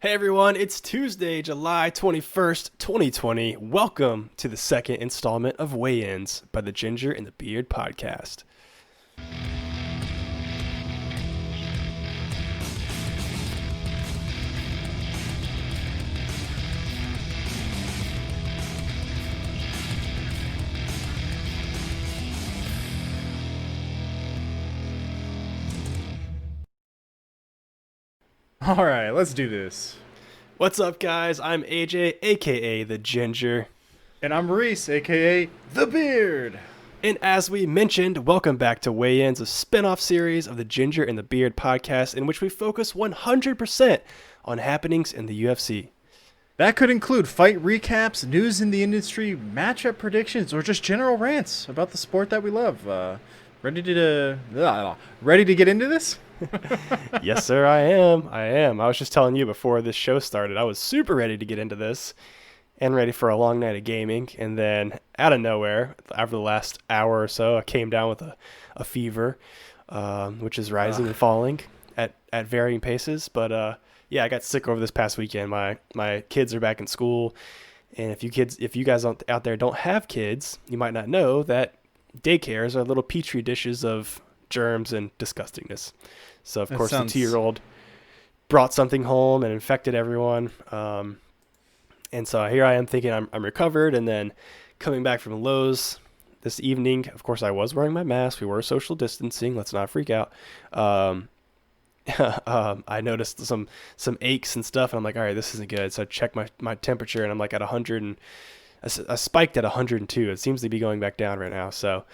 Hey everyone, it's Tuesday, July 21st, 2020. Welcome to the second installment of Weigh-Ins by the Ginger and the Beard podcast. All right, let's do this. What's up, guys? I'm AJ, aka the Ginger. And I'm Reese, aka The Beard. And as we mentioned, welcome back to Weigh-Ins, a spin-off series of the Ginger and the Beard podcast in which we focus 100% on happenings in the UFC. That could include fight recaps, news in the industry, matchup predictions, or just general rants about the sport that we love. Ready to get into this? Yes, sir, I am. I was just telling you before this show started, I was super ready to get into this and ready for a long night of gaming. And then out of nowhere, after the last hour or so, I came down with a fever, which is rising and falling at varying paces. But yeah, I got sick over this past weekend. My kids are back in school. And if you guys out there don't have kids, you might not know that daycares are little petri dishes of germs and disgustingness. So, of course, the 2-year-old brought something home and infected everyone. And so here I am thinking I'm recovered. And then coming back from Lowe's this evening, of course, I was wearing my mask. We were social distancing. Let's not freak out. I noticed some aches and stuff. And I'm like, all right, this isn't good. So I checked my temperature and I'm like at 100 and I spiked at 102. It seems to be going back down right now. So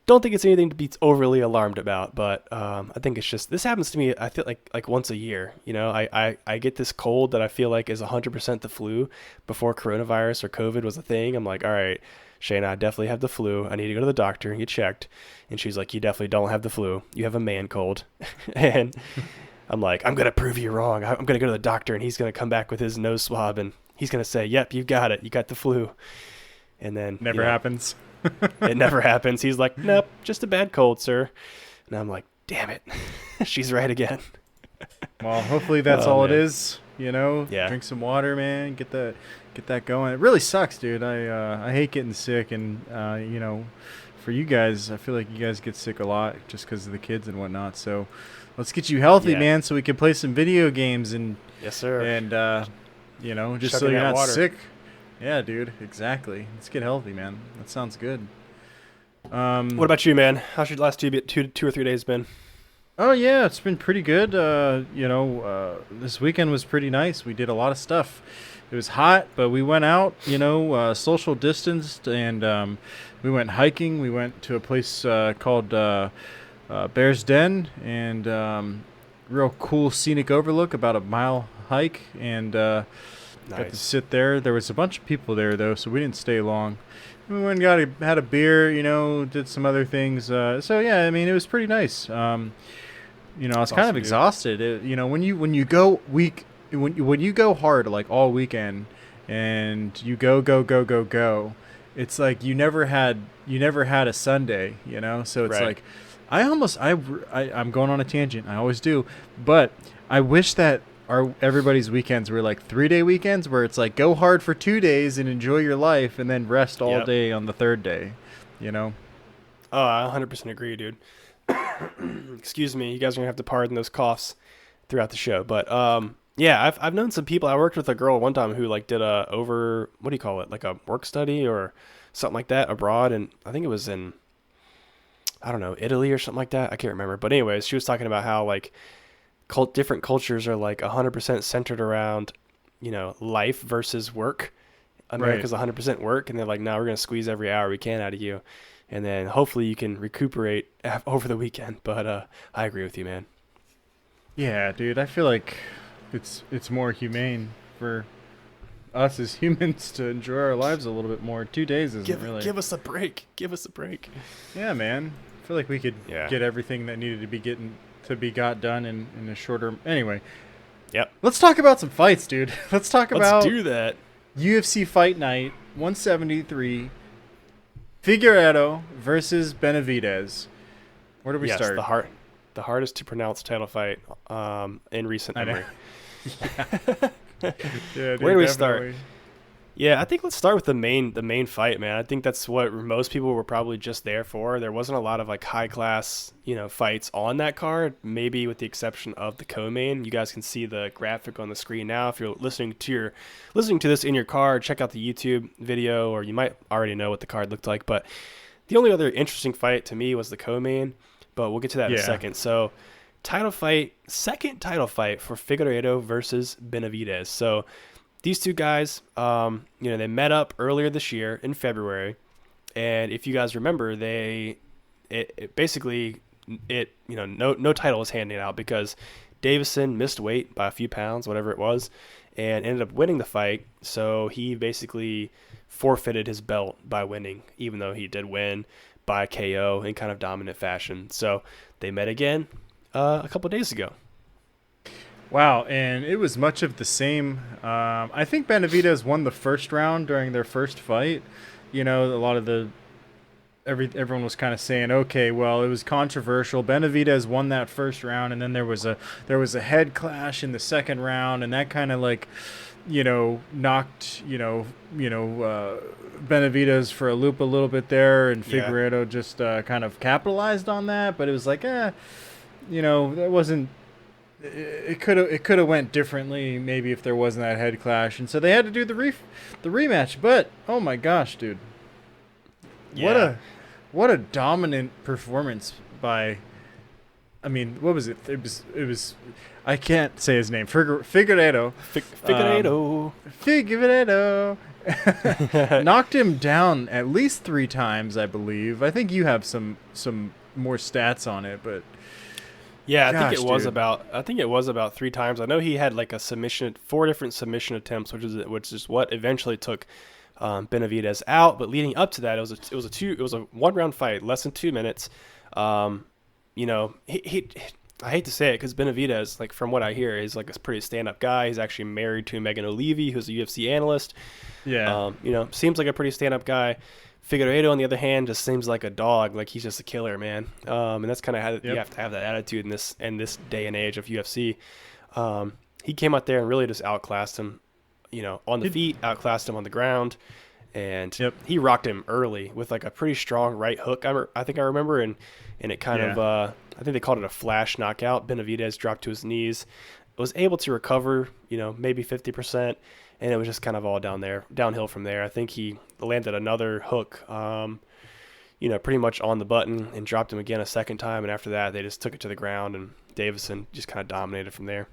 don't think it's anything to be overly alarmed about, but I think it's just, this happens to me, I feel like once a year. You know, I get this cold that I feel like is 100% the flu. Before coronavirus or COVID was a thing, I'm like, all right, Shayna, I definitely have the flu. I need to go to the doctor and get checked. And she's like, you definitely don't have the flu. You have a man cold. And I'm like, I'm going to prove you wrong. I'm going to go to the doctor and he's going to come back with his nose swab and he's going to say, yep, you got it. You got the flu. And then Never happens. It never happens. He's like, nope, just a bad cold, sir. And I'm like, damn it. She's right again. Well, hopefully that's all it is. You know, Yeah. Drink some water, man. Get that going. It really sucks, dude. I hate getting sick, and for you guys, I feel like you guys get sick a lot just because of the kids and whatnot. So let's get you healthy, Yeah. man, so we can play some video games and Yes, sir. and just so Chugging you're that not water. sick. Yeah, dude. Exactly. Let's get healthy, man. That sounds good. What about you, man? How's your last two or 3 days been? Oh yeah, it's been pretty good. This weekend was pretty nice. We did a lot of stuff. It was hot, but we went out, social distanced, and we went hiking. We went to a place called Bear's Den, and real cool scenic overlook, about a mile hike, and got to Nice. sit there. There was a bunch of people there though, so we didn't stay long. We went and had a beer, did some other things. So yeah, I mean, it was pretty nice. I was That's kind awesome, of dude. exhausted. When you go when you go hard like all weekend, and you go, it's like you never had a Sunday. So it's Right. like I'm going on a tangent. I always do, but I wish that everybody's weekends were like 3-day weekends, where it's like go hard for 2 days and enjoy your life, and then rest all Yep. day on the third day. Oh, I 100% agree, dude. Excuse me. You guys are going to have to pardon those coughs throughout the show. But yeah, I've known some people. I worked with a girl one time who like did what do you call it? Like a work study or something like that abroad. And I think it was in, I don't know, Italy or something like that. I can't remember. But anyways, she was talking about how like different cultures are like 100% centered around, life versus work. America's 100% work, and they're like, no, we're going to squeeze every hour we can out of you. And then hopefully you can recuperate over the weekend. But I agree with you, man. Yeah, dude. I feel like it's more humane for us as humans to enjoy our lives a little bit more. 2 days isn't really. Give us a break. Give us a break. Yeah, man. I feel like we could Yeah. get everything that needed to be got done in a shorter. Anyway, Yep. let's talk about some fights, dude. Let's talk about Let's do that. UFC Fight Night 173. Figueiredo versus Benavidez. Where do we Yes, start? the hardest to pronounce title fight in recent I know. memory. Yeah, dude, Where do we start? definitely. Yeah, I think let's start with the main fight, man. I think that's what most people were probably just there for. There wasn't a lot of like high class, fights on that card, maybe with the exception of the co-main. You guys can see the graphic on the screen now. If you're listening to this in your car, check out the YouTube video, or you might already know what the card looked like. But the only other interesting fight to me was the co-main, but we'll get to that in a Yeah. second. So, second title fight for Figueiredo versus Benavidez. So these two guys, they met up earlier this year in February, and if you guys remember, no title was handed out because Dieveson missed weight by a few pounds, whatever it was, and ended up winning the fight. So he basically forfeited his belt by winning, even though he did win by KO in kind of dominant fashion. So they met again a couple days ago. Wow, and it was much of the same. I think Benavidez won the first round during their first fight. A lot of everyone was kind of saying, okay, well, it was controversial. Benavidez won that first round, and then there was a head clash in the second round, and that kind of like, knocked Benavidez for a loop a little bit there, and Yeah. Figueredo just kind of capitalized on that. But it was like, that wasn't. It could have went differently maybe if there wasn't that head clash, and so they had to do the rematch. But oh my gosh, dude, Yeah. what a dominant performance by. I mean, what was it? It was. I can't say his name. Figueredo. Figueiredo. Figueredo knocked him down at least 3 times, I believe. I think you have some more stats on it, but. Yeah, Gosh, I think it was about 3 times. I know he had like 4 different submission attempts, which is what eventually took Benavidez out. But leading up to that, it was a 1-round fight, less than 2 minutes. He I hate to say it because Benavidez, like from what I hear, is like a pretty stand-up guy. He's actually married to Megan O'Leary, who's a UFC analyst. Yeah. Seems like a pretty stand-up guy. Figueiredo, on the other hand, just seems like a dog. Like he's just a killer, man. And that's kind of how you have to have that attitude in this day and age of UFC. He came out there and really just outclassed him, on the feet, outclassed him on the ground, and he rocked him early with like a pretty strong right hook. I think I remember, and it kind of I think they called it a flash knockout. Benavidez dropped to his knees, was able to recover, maybe 50%. And it was just kind of all downhill from there. I think he landed another hook, pretty much on the button and dropped him again a second time. And after that, they just took it to the ground, and Dieveson just kind of dominated from there.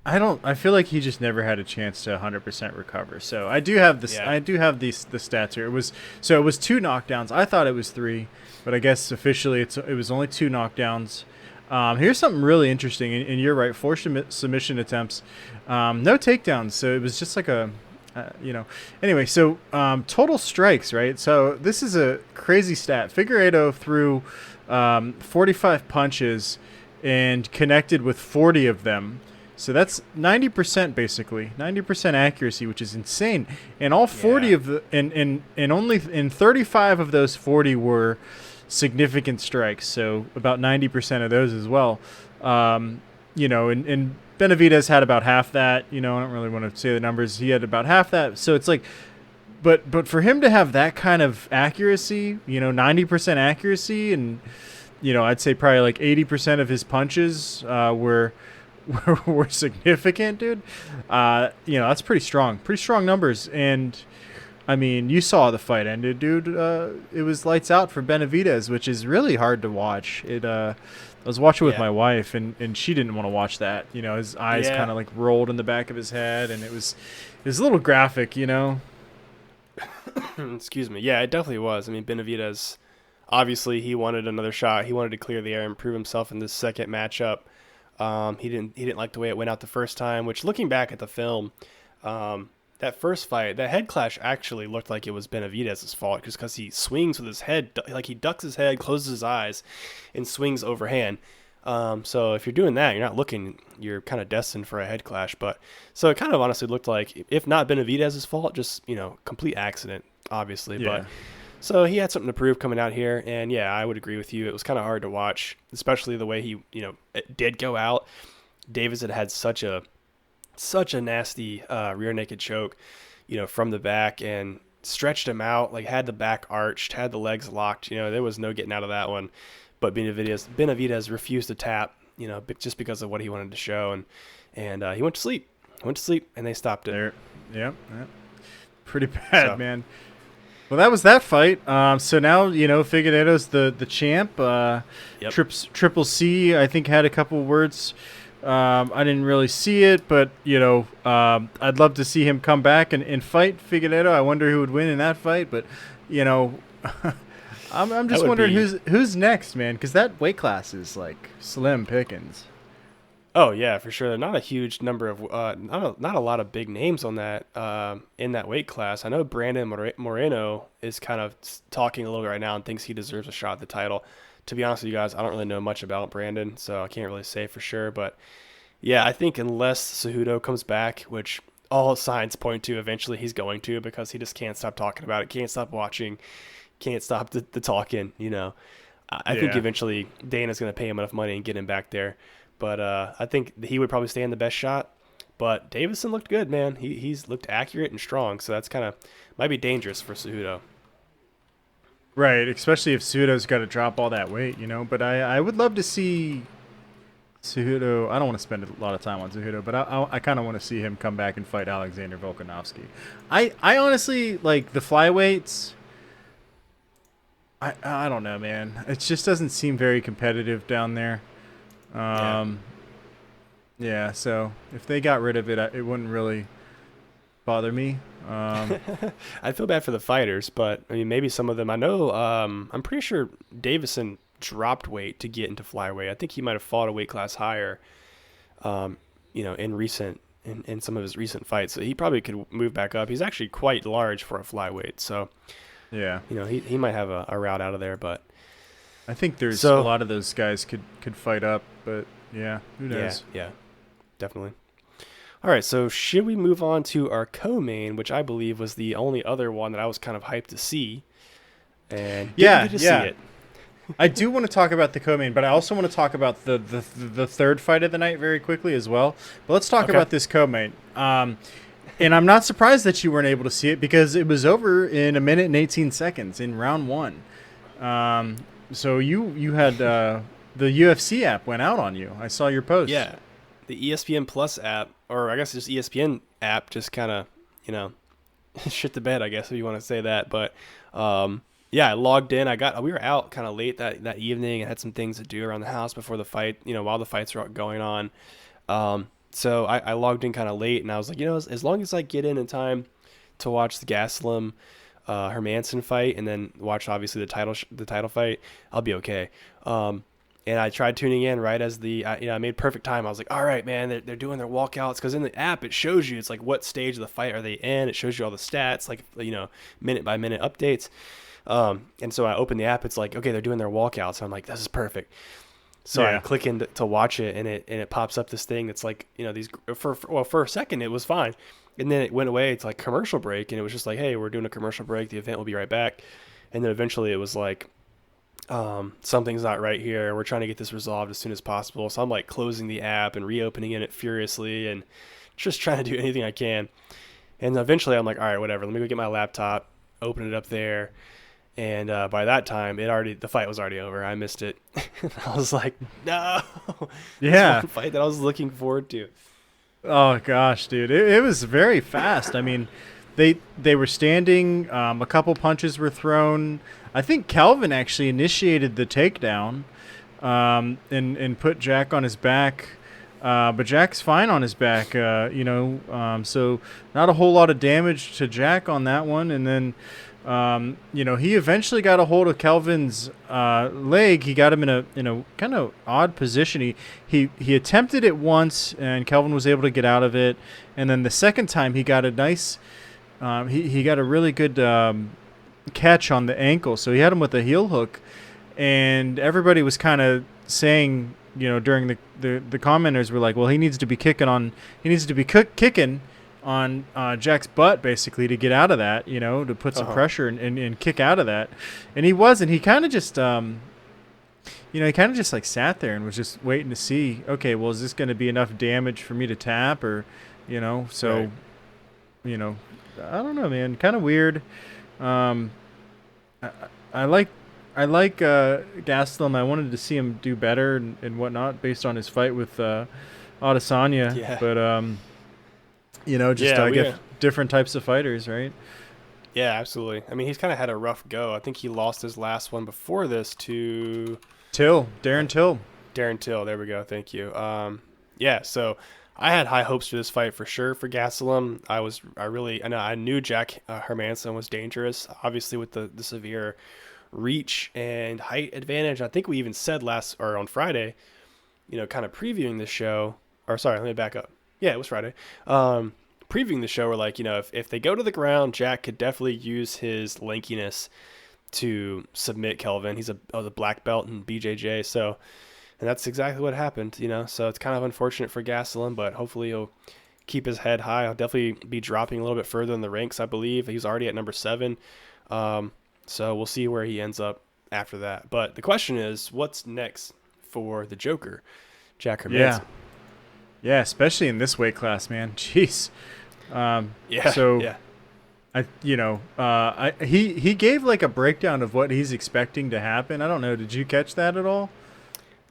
I feel like he just never had a chance to 100% recover. So I do have this. Yeah. I do have the stats here. It was 2 knockdowns. I thought it was 3, but I guess officially it was only 2 knockdowns. Here's something really interesting, and you're right. 4 submission attempts, no takedowns. So it was just like Anyway, so total strikes, right? So this is a crazy stat. Figueiredo threw 45 punches and connected with 40 of them. So that's 90% basically, 90% accuracy, which is insane. And all 40 of the and only in 35 of those 40 were significant strikes. So about 90% of those as well. And Benavidez had about half that. I don't really want to say the numbers. He had about half that. So it's like, but for him to have that kind of accuracy, 90% accuracy, and I'd say probably like 80% of his punches were significant, dude. That's pretty strong numbers. And I mean, you saw the fight ended, dude. It was lights out for Benavidez, which is really hard to watch. I was watching with my wife, and she didn't want to watch that. His eyes kind of like rolled in the back of his head, and it was a little graphic, Excuse me. Yeah, it definitely was. I mean, Benavidez, obviously, he wanted another shot. He wanted to clear the air and prove himself in this second matchup. He didn't like the way it went out the first time, which, looking back at the film, that first fight, that head clash actually looked like it was Benavidez's fault, just because he swings with his head, like he ducks his head, closes his eyes, and swings overhand. So if you're doing that, you're not looking, you're kind of destined for a head clash. But so it kind of honestly looked like, if not Benavidez's fault, just, complete accident, obviously. Yeah. But so he had something to prove coming out here. And yeah, I would agree with you. It was kind of hard to watch, especially the way he, it did go out. Davis had such a such a nasty rear naked choke, from the back, and stretched him out, like had the back arched, had the legs locked. There was no getting out of that one. But Benavidez refused to tap, just because of what he wanted to show, and he went to sleep. And they stopped it. There, yep. Pretty bad, man. Well, that was that fight. So now, Figueiredo's the champ. Yep. Triple C, I think, had a couple words. I didn't really see it, but, I'd love to see him come back and fight Figueiredo. I wonder who would win in that fight. But, I'm just wondering who's next, man, because that weight class is, like, slim pickings. Oh yeah, for sure. Not a huge number of not a lot of big names on that in that weight class. I know Brandon Moreno is kind of talking a little bit right now and thinks he deserves a shot at the title. To be honest with you guys, I don't really know much about Brandon, so I can't really say for sure. But yeah, I think unless Cejudo comes back, which all signs point to eventually he's going to, because he just can't stop talking about it, can't stop watching, can't stop the talking. I think eventually Dana's going to pay him enough money and get him back there. But I think he would probably stand the best shot. But Dieveson looked good, man. He's looked accurate and strong, so that's kind of might be dangerous for Cejudo. Right, especially if Cejudo's got to drop all that weight, But I would love to see Cejudo. I don't want to spend a lot of time on Cejudo, but I kind of want to see him come back and fight Alexander Volkanovski. I honestly, like, the flyweights, I don't know, man. It just doesn't seem very competitive down there. Yeah, so if they got rid of it, it wouldn't really bother me. I feel bad for the fighters, but I mean, maybe some of them. I know. I'm pretty sure Dieveson dropped weight to get into flyweight. I think he might have fought a weight class higher, in some of his recent fights. So he probably could move back up. He's actually quite large for a flyweight. So yeah, he might have a route out of there, but. I think there's a lot of those guys could fight up, but yeah, who knows? Yeah, definitely. All right, so should we move on to our co-main, which I believe was the only other one that I was kind of hyped to see, and didn't get to see it. I do want to talk about the co-main, but I also want to talk about the third fight of the night very quickly as well. But let's talk about this co-main. And I'm not surprised that you weren't able to see it because it was over in 1 minute and 18 seconds in round 1. So you had the UFC app went out on you. I saw your post. Yeah, the ESPN Plus app, or I guess just ESPN app, just kind of shit the bed, I guess, if you want to say that. But I logged in. We were out kind of late that evening and had some things to do around the house before the fight. While the fights were going on. So I logged in kind of late, and I was like, as long as I get in time to watch the Gastelum Hermanson fight and then watch obviously the title fight, I'll be okay. And I tried tuning in right as I made perfect time. I was like, all right, man, they're doing their walkouts, because in the app it shows you, it's like what stage of the fight are they in. It shows you all the stats, like minute by minute updates. And so I opened the app, it's like, okay, they're doing their walkouts. And I'm like, this is perfect. So I click in to watch it, and it pops up this thing that's like, these for a second it was fine. And then it went away. It's like commercial break. And it was just like, hey, we're doing a commercial break. The event will be right back. And then eventually it was like, something's not right here. We're trying to get this resolved as soon as possible. So I'm like closing the app and reopening it furiously and just trying to do anything I can. And eventually I'm like, all right, whatever. Let me go get my laptop, open it up there. And by that time, the fight was already over. I missed it. I was like, no. Yeah. This one fight that I was looking forward to. Oh gosh, dude, it was very fast. I mean, they were standing. A couple punches were thrown. I think Calvin actually initiated the takedown, and put Jack on his back. But Jack's fine on his back. So not a whole lot of damage to Jack on that one. And then, he eventually got a hold of Calvin's leg. He got him in a kind of odd position. He attempted it once, and Calvin was able to get out of it. And then the second time, he got a nice, he got a really good catch on the ankle. So he had him with a heel hook, and everybody was kind of saying, during the commenters were like, well, he needs to be kicking on Jack's butt, basically, to get out of that, to put some pressure and kick out of that. And he wasn't. He kind of just, he kind of just like sat there and was just waiting to see, okay, well, is this going to be enough damage for me to tap, or, so, Right. you know, I don't know, man, kind of weird. Um, I, I like, Gastelum. I wanted to see him do better and whatnot based on his fight with Adesanya, Yeah. but just Yeah, I guess different types of fighters, right? Yeah, absolutely. I mean, he's kind of had a rough go. I think he lost his last one before this to Daren Till. Darren Till. There we go. Thank you. Yeah. So I had high hopes for this fight for sure for Gastelum. I knew Jack Hermanson was dangerous, obviously with the severe reach and height advantage. I think we even said on Friday, kind of previewing the show. Or sorry, let me back up. Yeah, it was Friday. Previewing the show, we're like, if they go to the ground, Jack could definitely use his lankiness to submit Kelvin. He's a black belt in BJJ, so, and that's exactly what happened, So it's kind of unfortunate for Gastelum, but hopefully he'll keep his head high. He'll definitely be dropping a little bit further in the ranks, I believe. He's already at number 7, so we'll see where he ends up after that. But the question is, what's next for the Joker, Jack Hermanson? Yeah, especially in this weight class, man. Jeez. Yeah. So, yeah. He gave like a breakdown of what he's expecting to happen. I don't know. Did you catch that at all?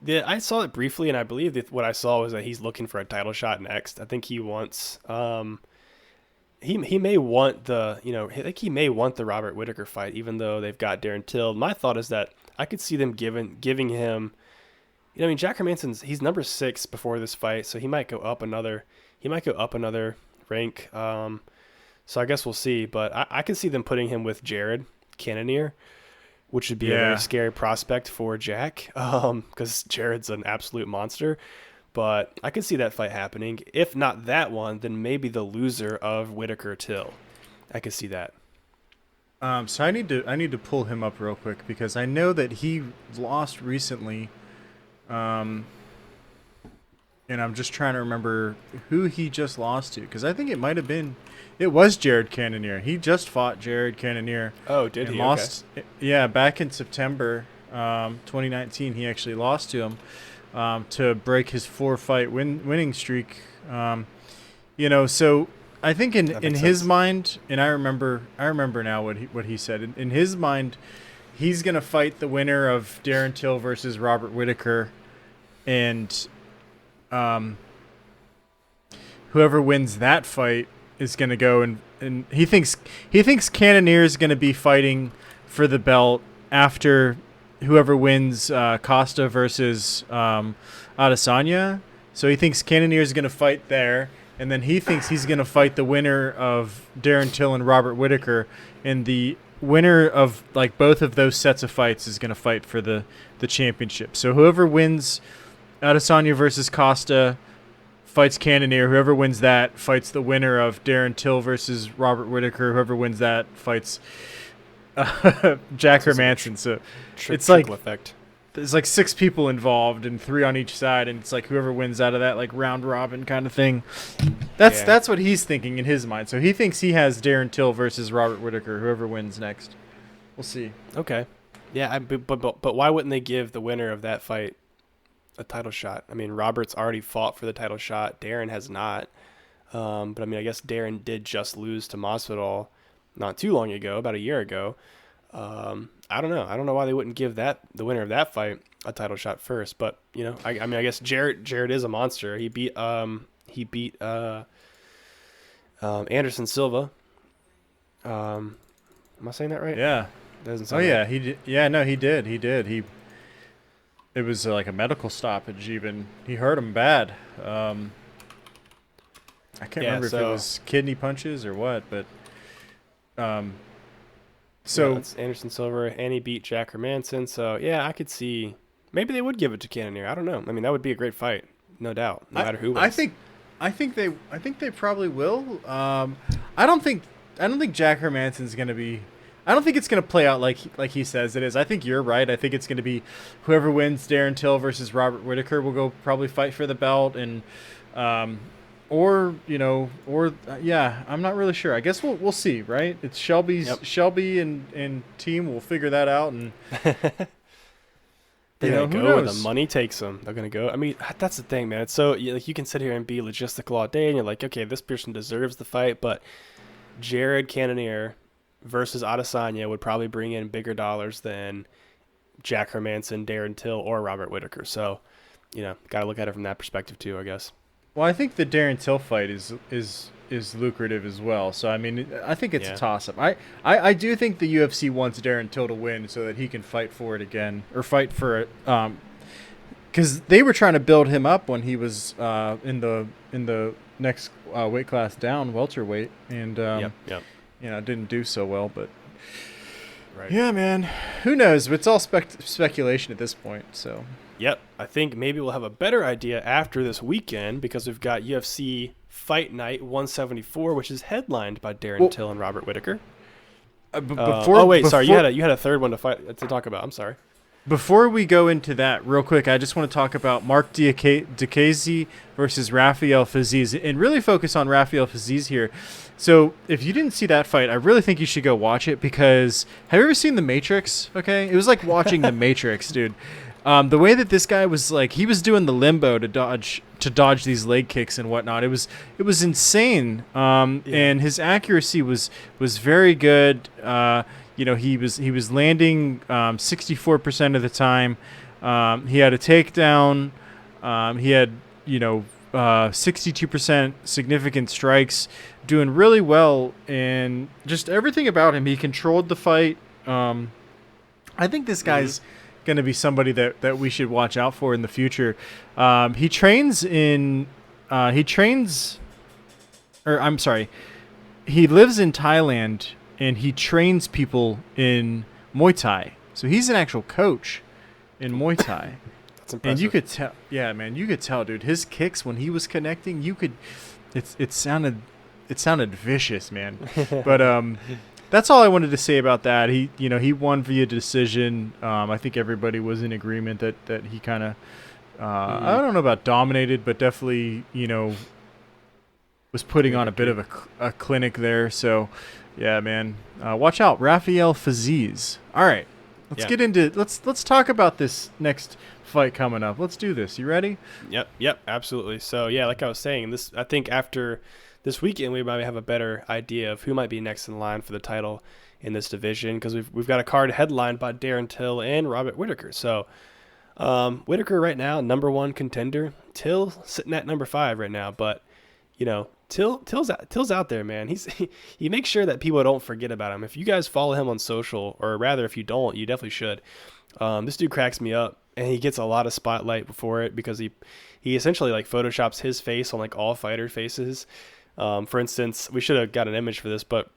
Yeah, I saw it briefly, and I believe that what I saw was that he's looking for a title shot next. I think he wants. He may want he may want the Robert Whitaker fight, even though they've got Darren Till. My thought is that I could see them giving him. Jack Hermanson's he's number 6 before this fight, so he might go up another. He might go up another rank. So I guess we'll see. But I can see them putting him with Jared Cannonier, which would be a very scary prospect for Jack, because Jared's an absolute monster. But I could see that fight happening. If not that one, then maybe the loser of Whitaker Till. I could see that. So I need to pull him up real quick because I know that he lost recently. And I'm just trying to remember who he just lost to, because I think it was Jared Cannonier. He just fought Jared Cannonier. Oh, did he? Lost, okay. Yeah, back in September 2019, he actually lost to him to break his 4-fight winning streak. So I think in his mind, and I remember now what he said. In his mind, he's gonna fight the winner of Darren Till versus Robert Whitaker, and whoever wins that fight is going to go and he thinks Cannonier is going to be fighting for the belt after whoever wins Costa versus Adesanya. So he thinks Cannonier is going to fight there, and then he thinks he's going to fight the winner of Darren Till and Robert Whitaker, and the winner of like both of those sets of fights is going to fight for the championship. So whoever wins Adesanya versus Costa fights Cannonier. Whoever wins that fights the winner of Darren Till versus Robert Whitaker. Whoever wins that fights Jack Hermanson. So it's like effect. There's like 6 people involved and 3 on each side, and it's like whoever wins out of that like round robin kind of thing. That's what he's thinking in his mind. So he thinks he has Darren Till versus Robert Whitaker. Whoever wins next, we'll see. Okay, yeah, but why wouldn't they give the winner of that fight a title shot? I mean, Robert's already fought for the title shot. Darren has not. But I mean, I guess Darren did just lose to Masvidal not too long ago, about a year ago. I don't know. I don't know why they wouldn't give the winner of that fight a title shot first. But I mean, I guess Jared is a monster. He beat Anderson Silva. Am I saying that right? Yeah. Doesn't sound right. He did. Yeah, no, he did. It was like a medical stoppage. Even he hurt him bad. I can't remember if it was kidney punches or what, but it's Anderson Silva, and he beat Jack Hermanson. So yeah, I could see maybe they would give it to Cannonier. I don't know. I mean, that would be a great fight, no doubt, no matter who wins. I think they probably will. I don't think Jack Hermanson's gonna be. I don't think it's going to play out like he says it is. I think you're right. I think it's going to be whoever wins Darren Till versus Robert Whitaker will go probably fight for the belt, and I'm not really sure. I guess we'll see, right? It's Shelby and team will figure that out, and They're You know, going to who go where the knows? money takes them. They're going to go. I mean, that's the thing, man. It's so, like, you can sit here and be logistical all day, and you're like, okay, this person deserves the fight, but Jared Cannonier versus Adesanya would probably bring in bigger dollars than Jack Hermanson, Darren Till, or Robert Whitaker. So, got to look at it from that perspective too, I guess. Well, I think the Darren Till fight is lucrative as well. So I mean, I think it's a toss up. I do think the UFC wants Darren Till to win so that he can fight for it again, or fight for it. Because they were trying to build him up when he was in the next weight class down, welterweight, and didn't do so well. But yeah, man, who knows? It's all speculation at this point. So. Yep, I think maybe we'll have a better idea after this weekend because we've got UFC Fight Night 174, which is headlined by Darren Till and Robert Whitaker. Sorry, you had a third one to talk about. I'm sorry. Before we go into that, real quick, I just want to talk about Mark Diakiese versus Rafael Fiziev, and really focus on Rafael Fiziev here. So, if you didn't see that fight, I really think you should go watch it because have you ever seen The Matrix? Okay, it was like watching The Matrix, dude. The way that this guy was he was doing the limbo to dodge these leg kicks and whatnot. It was insane. And his accuracy was very good. He was landing 64% of the time. He had a takedown. He had 62% significant strikes, doing really well, and just everything about him. He controlled the fight. I think this guy's going to be somebody that we should watch out for in the future. He lives in Thailand, and he trains people in Muay Thai. So he's an actual coach in Muay Thai. That's impressive. And you could tell, yeah, man, you could tell, dude, his kicks when he was connecting, it sounded vicious, man. But that's all I wanted to say about that. He won via decision. I think everybody was in agreement that he kind of, I don't know about dominated, but definitely, was putting on a bit of a clinic there. So, yeah, man, watch out, Rafael Fiziev. All right, let's get into let's talk about this next fight coming up. Let's do this. You ready? Yep, absolutely. So yeah, like I was saying, I think after this weekend we might have a better idea of who might be next in line for the title in this division because we've got a card headlined by Darren Till and Robert Whitaker. So Whitaker right now #1 contender, Till sitting at #5 right now, but Till's out there, man. He makes sure that people don't forget about him. If you guys follow him on social, or rather if you don't, you definitely should. This dude cracks me up, and he gets a lot of spotlight before it because he essentially photoshops his face on all fighter faces. For instance, we should have got an image for this, but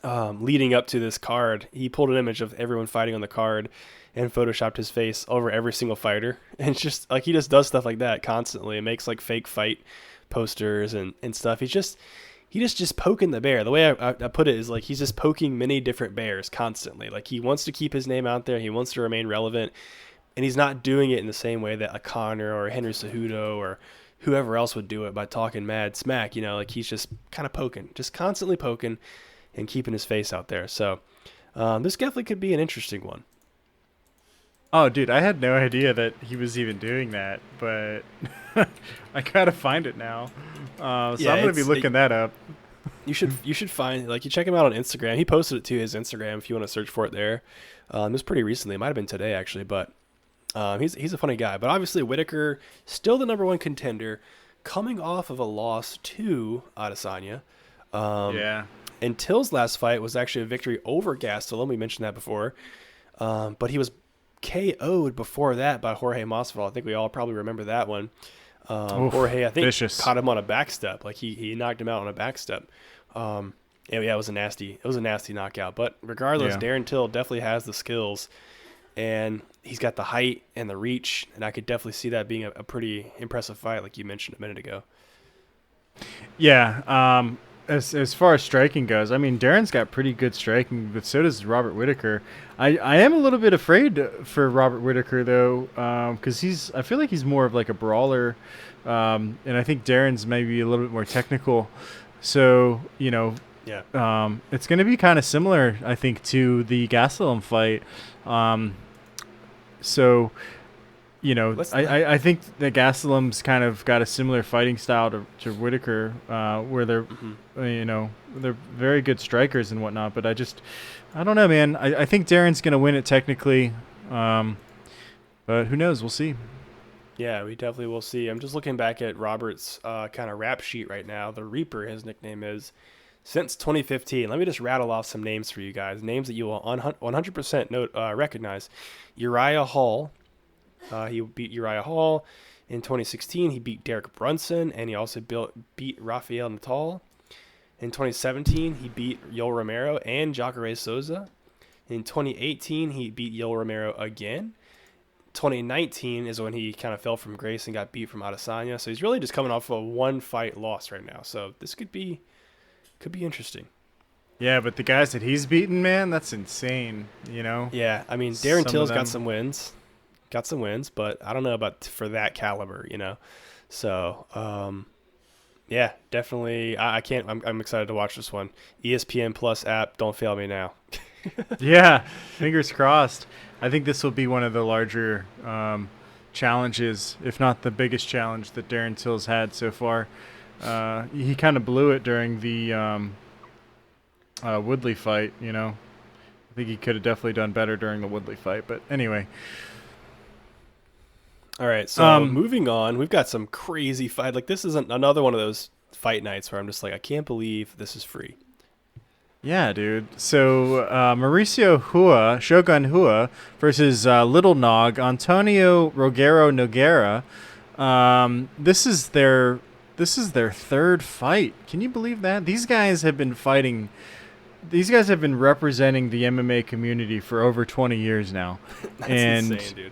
leading up to this card, he pulled an image of everyone fighting on the card and photoshopped his face over every single fighter. And it's just he just does stuff like that constantly. It makes fake fight posters and stuff. He's just poking the bear. The way I put it is he's just poking many different bears constantly. He wants to keep his name out there. He wants to remain relevant, and he's not doing it in the same way that a Conor or a Henry Cejudo or whoever else would do it by talking mad smack. He's just kind of poking, just constantly poking and keeping his face out there. So this definitely could be an interesting one. Oh, dude, I had no idea that he was even doing that, but I gotta find it now. So I'm gonna be looking that up. You should find you check him out on Instagram. He posted it to his Instagram if you want to search for it there. It was pretty recently. It might have been today actually, but he's a funny guy. But obviously Whitaker still the #1 contender, coming off of a loss to Adesanya. And Till's last fight was actually a victory over Gastelum. We mentioned that before, but he was KO'd before that by Jorge Masvidal. I think we all probably remember that one. Jorge, I think, caught him on a back step. He knocked him out on a back step. It was a nasty knockout. But regardless, Darren Till definitely has the skills, and he's got the height and the reach, and I could definitely see that being a pretty impressive fight, like you mentioned a minute ago. Yeah. As far as striking goes, I mean, Darren's got pretty good striking, but so does Robert Whitaker. I am a little bit afraid for Robert Whitaker, though, because I feel like he's more of a brawler, and I think Darren's maybe a little bit more technical. So, it's going to be kind of similar, I think, to the Gastelum fight. So you know, I think that Gastelum's kind of got a similar fighting style to Whitaker, where they're, you know, they're very good strikers and whatnot. But I don't know, man. I think Daren's going to win it technically. But who knows? We'll see. Yeah, we definitely will see. I'm just looking back at Robert's kind of rap sheet right now. The Reaper, his nickname is, since 2015. Let me just rattle off some names for you guys. Names that you will 100% recognize. Uriah Hall. He beat Uriah Hall. In 2016, he beat Derek Brunson, and he also beat Rafael Natal. In 2017, he beat Yoel Romero and Jacare Souza. In 2018, he beat Yoel Romero again. 2019 is when he kind of fell from grace and got beat from Adesanya. So he's really just coming off a one-fight loss right now. So this could be interesting. Yeah, but the guys that he's beaten, man, that's insane, you know? Yeah, I mean, Darren Till's got some wins. But I don't know about for that caliber, you know? So, yeah, definitely. I'm excited to watch this one. ESPN Plus app, don't fail me now. Yeah, fingers crossed. I think this will be one of the larger challenges, if not the biggest challenge that Darren Till's had so far. He kind of blew it during the Woodley fight, you know. I think he could have definitely done better during the Woodley fight. But anyway. All right, so moving on. We've got some crazy fight. Like, this isn't another one of those fight nights where I'm just like, I can't believe this is free. Yeah, dude. So Mauricio Shogun Hua versus Little Nog, Antonio Rogero Nogueira. This is their third fight. Can you believe that? These guys have been fighting. These guys have been representing the MMA community for over 20 years now. That's and insane, dude.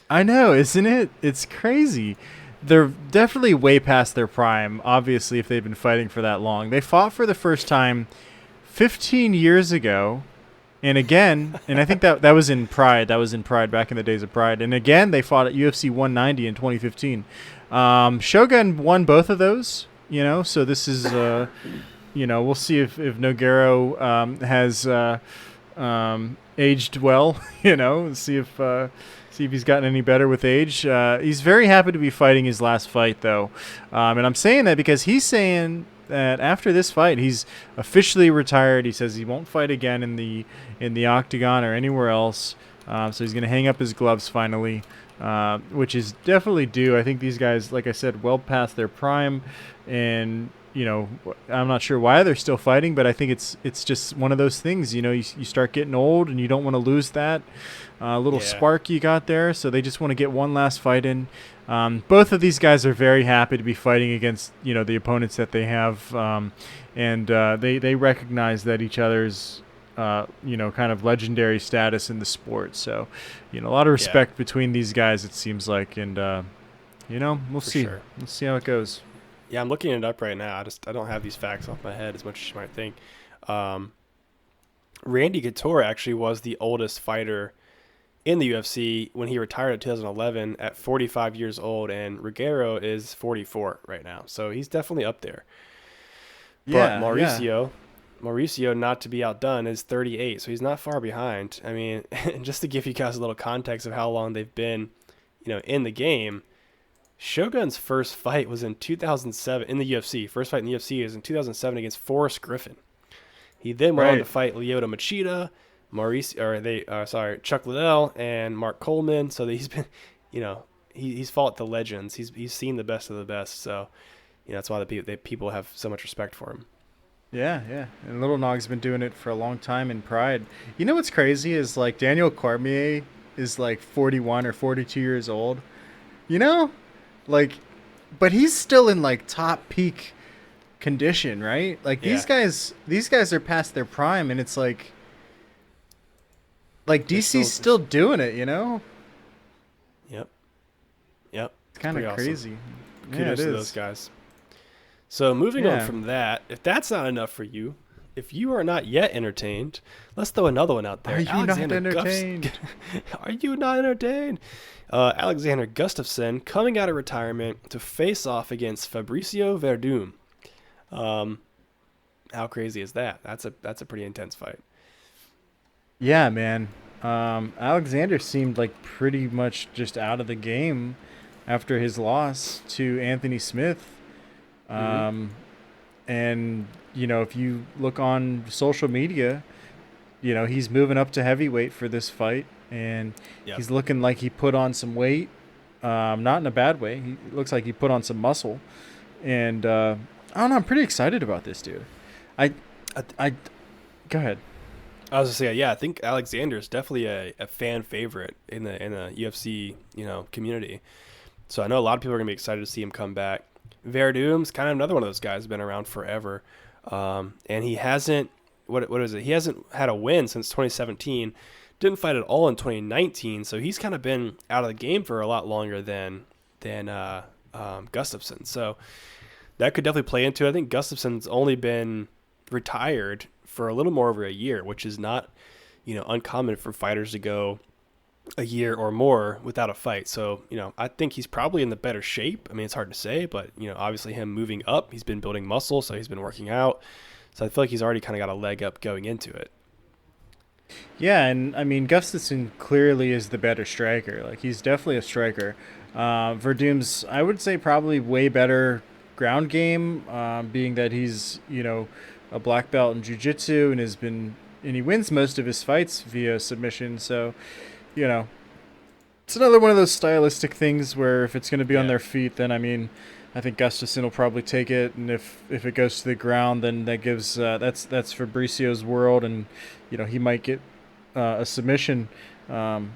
I know, isn't it? It's crazy. They're definitely way past their prime, obviously, if they've been fighting for that long. They fought for the first time 15 years ago, and again, and I think that was in Pride. That was in Pride back in the days of Pride. And again, they fought at UFC 190 in 2015. Shogun won both of those, you know, so this is, you know, we'll see if Nogueira has aged well, you know, see if he's gotten any better with age. He's very happy to be fighting his last fight, though. And I'm saying that because he's saying that after this fight, he's officially retired. He says he won't fight again in the octagon or anywhere else. So he's going to hang up his gloves finally, which is definitely due. I think these guys, like I said, well past their prime. And, you know, I'm not sure why they're still fighting, but I think it's just one of those things. You know, you start getting old and you don't want to lose that little spark you got there. So they just want to get one last fight in. Both of these guys are very happy to be fighting against, you know, the opponents that they have. And they recognize that each other's, you know, kind of legendary status in the sport. So, you know, a lot of respect between these guys, it seems like. And, you know, we'll see. Sure. We'll see how it goes. Yeah, I'm looking it up right now. I don't have these facts off my head as much as you might think. Randy Couture actually was the oldest fighter in the UFC when he retired in 2011 at 45 years old, and Rogero is 44 right now. So he's definitely up there. Yeah, but Mauricio, not to be outdone, is 38, so he's not far behind. I mean, just to give you guys a little context of how long they've been, you know, in the game, Shogun's first fight was in 2007 in the UFC. First fight in the UFC is in 2007 against Forrest Griffin. He then went on to fight Lyoto Machida, Chuck Liddell, and Mark Coleman. So he's been, you know, he's fought the legends. He's seen the best of the best. So, you know, that's why the people have so much respect for him. Yeah. And Little Nog's been doing it for a long time in Pride. You know what's crazy is, like, Daniel Cormier is like 41 or 42 years old. You know? Like, but he's still in like top peak condition, right? Like these guys are past their prime, and it's like DC's still doing it, you know? Yep. It's kind of crazy. Awesome. Kudos to those guys. So moving on from that, if that's not enough for you, if you are not yet entertained, let's throw another one out there. Are you not entertained? Are you not entertained? Alexander Gustafsson coming out of retirement to face off against Fabricio Verdum. How crazy is that? That's a pretty intense fight. Yeah, man. Alexander seemed like pretty much just out of the game after his loss to Anthony Smith. Mm-hmm. And, if you look on social media, he's moving up to heavyweight for this fight. And Yep. he's looking like he put on some weight, not in a bad way. He looks like he put on some muscle. And I don't know. I'm pretty excited about this dude. I Go ahead. I was just saying, yeah, I think Alexander is definitely a fan favorite in the UFC community. So I know a lot of people are gonna be excited to see him come back. Verdum's kind of another one of those guys, been around forever, and he hasn't what is it? He hasn't had a win since 2017. Didn't fight at all in 2019, so he's kind of been out of the game for a lot longer than Gustafsson. So that could definitely play into it. I think Gustafsson's only been retired for a little more over a year, which is not, uncommon for fighters to go a year or more without a fight. So, I think he's probably in the better shape. I mean, it's hard to say, but, obviously him moving up, he's been building muscle, so he's been working out. So I feel like he's already kind of got a leg up going into it. Yeah, and I mean, Gustafsson clearly is the better striker. Like, he's definitely a striker. Verdum's, I would say, probably way better ground game, being that he's, a black belt in jiu-jitsu and he wins most of his fights via submission. So, it's another one of those stylistic things where if it's going to be on their feet, then I think Gustafsson will probably take it, and if it goes to the ground, then that gives that's Fabricio's world, and he might get a submission. So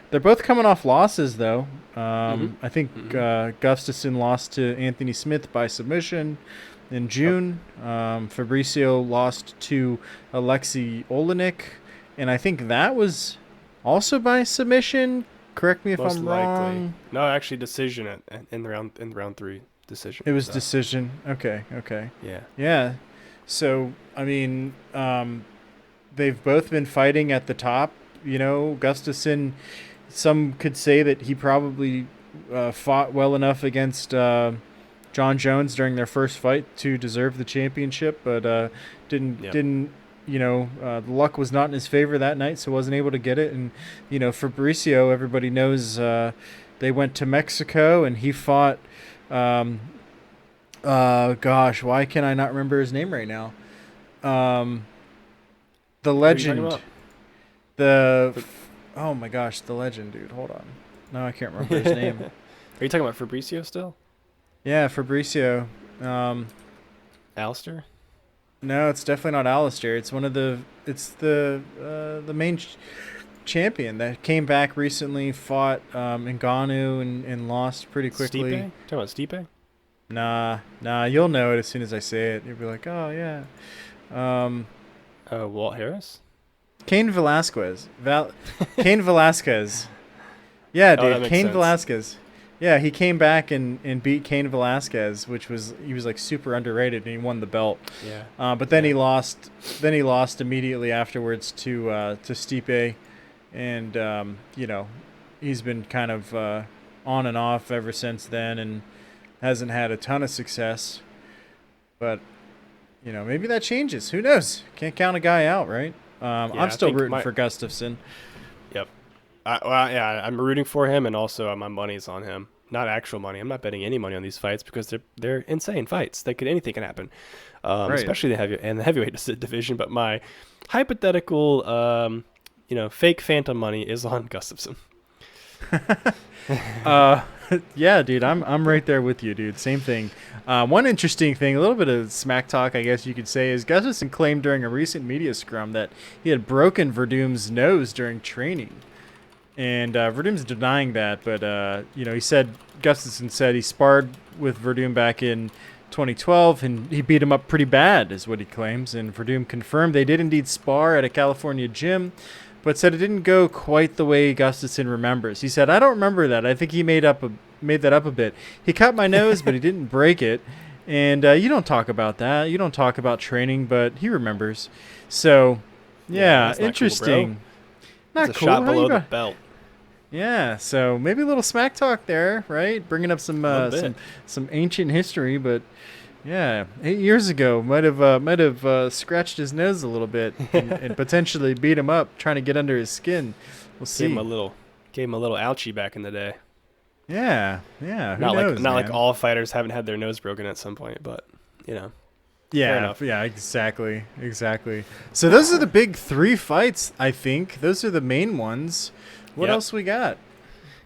they're both coming off losses though. I think Gustafsson lost to Anthony Smith by submission in June. Fabricio lost to Alexei Olenek, and I think that was also by submission. Correct me if Most I'm likely. wrong. No, actually, decision in round 3 decision. It was decision. Okay. Yeah. Yeah. So they've both been fighting at the top. Gustafsson. Some could say that he probably fought well enough against John Jones during their first fight to deserve the championship, but didn't. The luck was not in his favor that night, so wasn't able to get it. And, Fabricio, everybody knows they went to Mexico, and he fought, gosh, why can I not remember his name right now? The legend. Oh my gosh, the legend, dude. Hold on. No, I can't remember his name. Are you talking about Fabricio still? Yeah, Fabricio. Alistair? No, it's definitely not Alistair. It's the main champion that came back recently, fought Ngannou and lost pretty quickly. Stipe? Talking about Stipe? Nah, you'll know it as soon as I say it. You'll be like, oh yeah. Walt Harris? Cain Velasquez. Cain Velasquez. Yeah, dude, that makes Cain sense. Velasquez. Yeah, he came back and beat Cain Velasquez, he was like super underrated, and he won the belt. Yeah. But then he lost. Then he lost immediately afterwards to Stipe, and he's been kind of on and off ever since then, and hasn't had a ton of success. But maybe that changes. Who knows? Can't count a guy out, right? I'm still rooting for Gustafsson. Yep. I'm rooting for him, and also my money's on him. Not actual money. I'm not betting any money on these fights because they're insane fights. Anything can happen, Right. especially the heavyweight division. But my hypothetical, fake phantom money is on Gustafsson. Yeah, dude, I'm right there with you, dude. Same thing. One interesting thing, a little bit of smack talk, I guess you could say, is Gustafsson claimed during a recent media scrum that he had broken Verdum's nose during training. And Verdum's denying that, but Gustafsson said he sparred with Verdum back in 2012, and he beat him up pretty bad, is what he claims. And Verdum confirmed they did indeed spar at a California gym, but said it didn't go quite the way Gustafsson remembers. He said, "I don't remember that. I think he made that up a bit. He cut my nose, but he didn't break it. And you don't talk about that. You don't talk about training, but he remembers." So, yeah, that's not interesting. cool, Not It's a cool. shot How you below the got- belt. Yeah, so maybe a little smack talk there, right? Bringing up some Little bit. some ancient history, but Yeah, 8 years ago, might have scratched his nose a little bit and potentially beat him up, trying to get under his skin. We'll Gave him a see. little, gave him a little ouchie back in the day. Yeah, yeah. Who Not like knows, not like man? all fighters haven't had their nose broken at some point, but fair Yeah, enough. yeah, exactly, exactly. So those are the big three fights. I think those are the main ones. What Yep. else we got?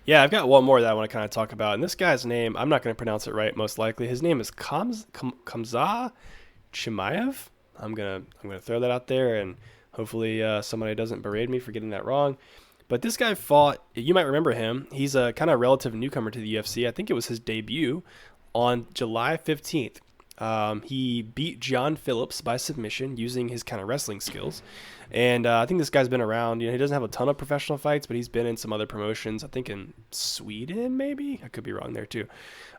Yeah, I've got one more that I want to kind of talk about, and this guy's name I'm not going to pronounce it right. Most likely, his name is Kamza Chimaev. I'm gonna throw that out there, and hopefully somebody doesn't berate me for getting that wrong. But this guy fought. You might remember him. He's a kind of relative newcomer to the UFC. I think it was his debut on July 15th. He beat John Phillips by submission using his kind of wrestling skills. And I think this guy's been around. He doesn't have a ton of professional fights, but he's been in some other promotions. I think in Sweden, maybe. I could be wrong there too.